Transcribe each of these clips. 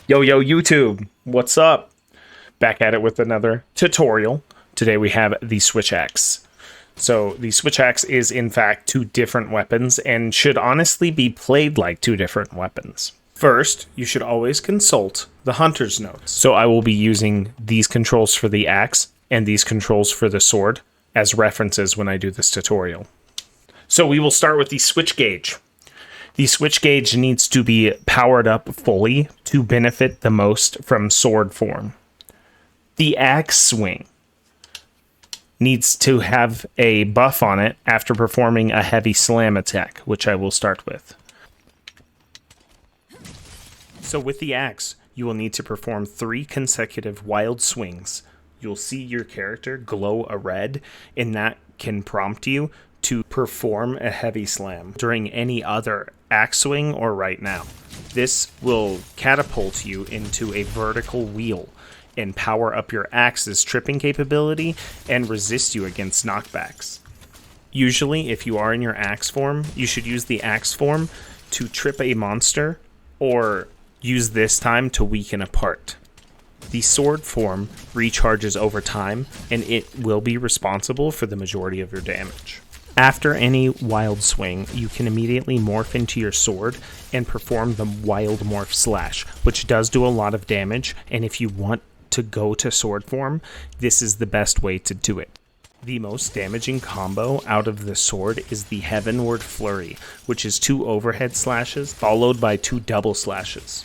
Yo, yo, YouTube, what's up? Back at it with another tutorial. Today we have the Switch Axe. So the Switch Axe is in fact two different weapons and should honestly be played like two different weapons. First, you should always consult the Hunter's Notes. So I will be using these controls for the axe and these controls for the sword as references when I do this tutorial. So we will start with the switch gauge. The switch gauge needs to be powered up fully to benefit the most from sword form. The axe swing needs to have a buff on it after performing a heavy slam attack, which I will start with. So with the axe, you will need to perform 3 consecutive wild swings. You'll see your character glow a red, and that can prompt you to perform a heavy slam during any other axe swing or right now. This will catapult you into a vertical wheel and power up your axe's tripping capability and resist you against knockbacks. Usually, if you are in your axe form, you should use the axe form to trip a monster or use this time to weaken a part. The sword form recharges over time and it will be responsible for the majority of your damage. After any wild swing, you can immediately morph into your sword and perform the wild morph slash, which does do a lot of damage, and if you want to go to sword form, this is the best way to do it. The most damaging combo out of the sword is the Heavenward Flurry, which is 2 overhead slashes followed by 2 double slashes.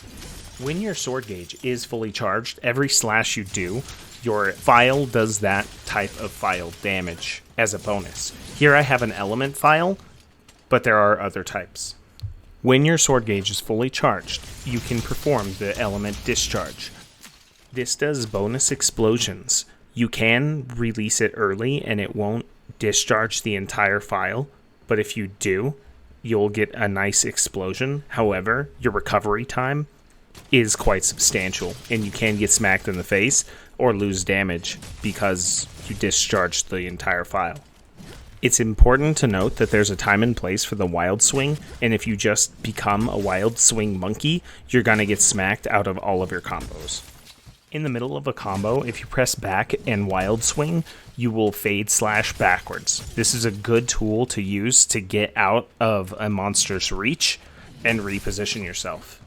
When your sword gauge is fully charged, every slash you do, your file does that type of file damage as a bonus. Here I have an element file, but there are other types. When your sword gauge is fully charged, you can perform the element discharge. This does bonus explosions. You can release it early and it won't discharge the entire file, but if you do, you'll get a nice explosion. However, your recovery time is quite substantial and you can get smacked in the face or lose damage because you discharged the entire file. It's important to note that there's a time and place for the wild swing, and if you just become a wild swing monkey, you're gonna get smacked out of all of your combos. In the middle of a combo, if you press back and wild swing, you will fade slash backwards. This is a good tool to use to get out of a monster's reach and reposition yourself.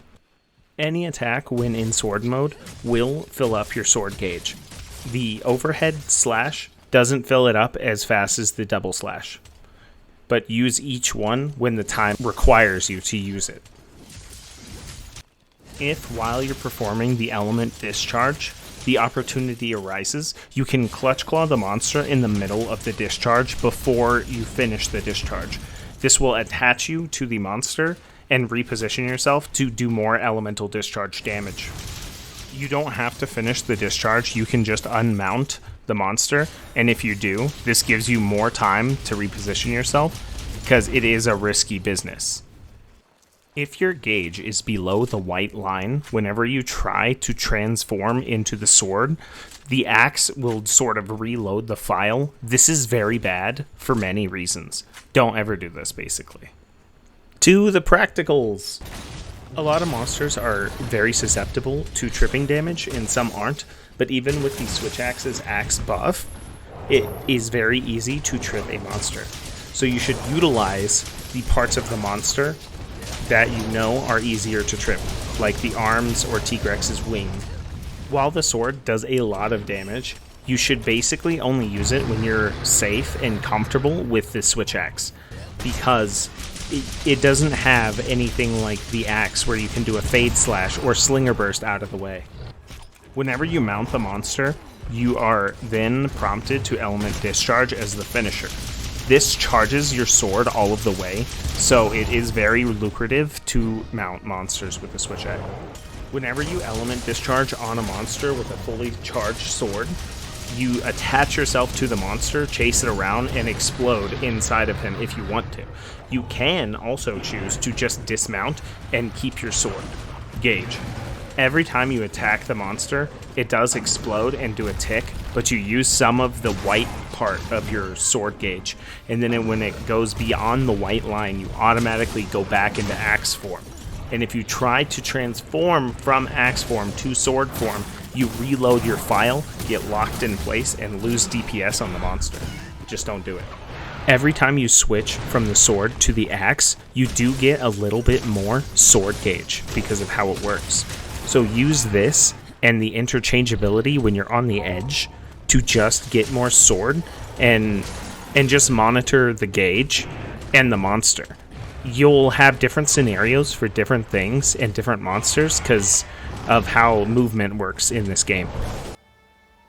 Any attack when in sword mode will fill up your sword gauge. The overhead slash doesn't fill it up as fast as the double slash, but use each one when the time requires you to use it. If while you're performing the element discharge, the opportunity arises, you can clutch claw the monster in the middle of the discharge before you finish the discharge. This will attach you to the monster and reposition yourself to do more elemental discharge damage. You don't have to finish the discharge, you can just unmount the monster, and if you do, this gives you more time to reposition yourself because it is a risky business. If your gauge is below the white line, whenever you try to transform into the sword, the axe will sort of reload the file. This is very bad for many reasons. Don't ever do this, basically. To the practicals. A lot of monsters are very susceptible to tripping damage and some aren't, but even with the Switch Axe's axe buff, it is very easy to trip a monster. So you should utilize the parts of the monster that you know are easier to trip, like the arms or T-Rex's wing. While the sword does a lot of damage, you should basically only use it when you're safe and comfortable with the Switch Axe, because it doesn't have anything like the axe where you can do a fade slash or slinger burst out of the way. Whenever you mount the monster, you are then prompted to element discharge as the finisher. This charges your sword all of the way, so it is very lucrative to mount monsters with the Switch Axe. Whenever you element discharge on a monster with a fully charged sword, you attach yourself to the monster, chase it around, and explode inside of him if you want to. You can also choose to just dismount and keep your sword gauge. Every time you attack the monster, it does explode and do a tick, but you use some of the white part of your sword gauge, and then when it goes beyond the white line, you automatically go back into axe form. And if you try to transform from axe form to sword form, you reload your file, get locked in place, and lose DPS on the monster. Just don't do it. Every time you switch from the sword to the axe, you do get a little bit more sword gauge because of how it works. So use this and the interchangeability when you're on the edge to just get more sword and just monitor the gauge and the monster. You'll have different scenarios for different things and different monsters because of how movement works in this game.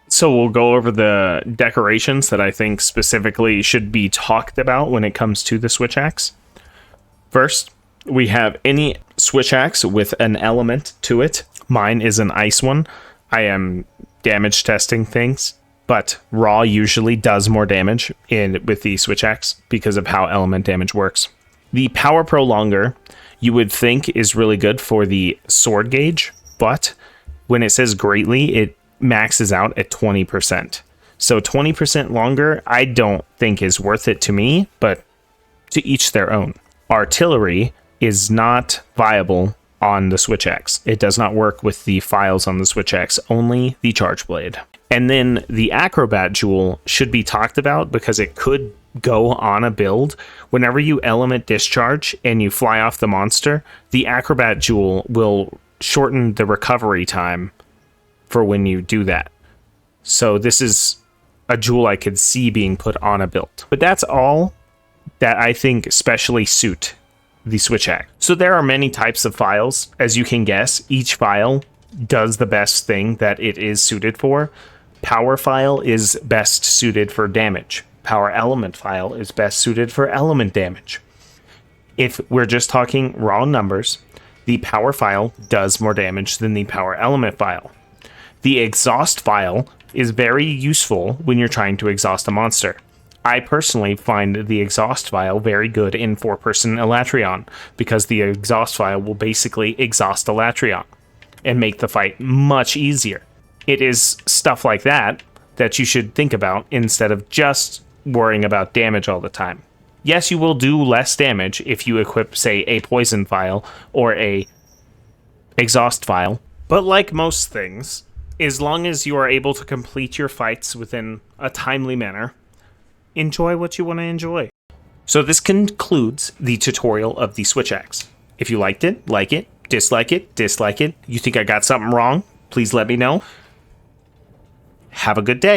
So we'll go over the decorations that I think specifically should be talked about when it comes to the switch axe. First, we have any switch axe with an element to it. Mine is an ice one. I am damage testing things, but raw usually does more damage with the switch axe because of how element damage works. The power prolonger you would think is really good for the sword gauge, but when it says greatly, it maxes out at 20%. So 20% longer, I don't think is worth it to me, but to each their own. Artillery is not viable on the switch axe. It does not work with the files on the switch axe, only the charge blade. And then the acrobat jewel should be talked about because it could go on a build. Whenever you element discharge and you fly off the monster, the acrobat jewel will shorten the recovery time for when you do that. So this is a jewel I could see being put on a build. But that's all that I think especially suit the switch axe. So there are many types of files. As you can guess, each file does the best thing that it is suited for. Power file is best suited for damage. Power element file is best suited for element damage. If we're just talking raw numbers, the power file does more damage than the power element file. The exhaust file is very useful when you're trying to exhaust a monster. I personally find the exhaust file very good in 4-person Elatrion because the exhaust file will basically exhaust Elatrion and make the fight much easier. It is stuff like that that you should think about instead of just worrying about damage all the time. Yes, you will do less damage if you equip, say, a poison file or a exhaust file, but like most things, as long as you are able to complete your fights within a timely manner, enjoy what you want to enjoy. So this concludes the tutorial of the switch axe. If you liked it, like it, dislike it, dislike it. You think I got something wrong? Please let me know. Have a good day.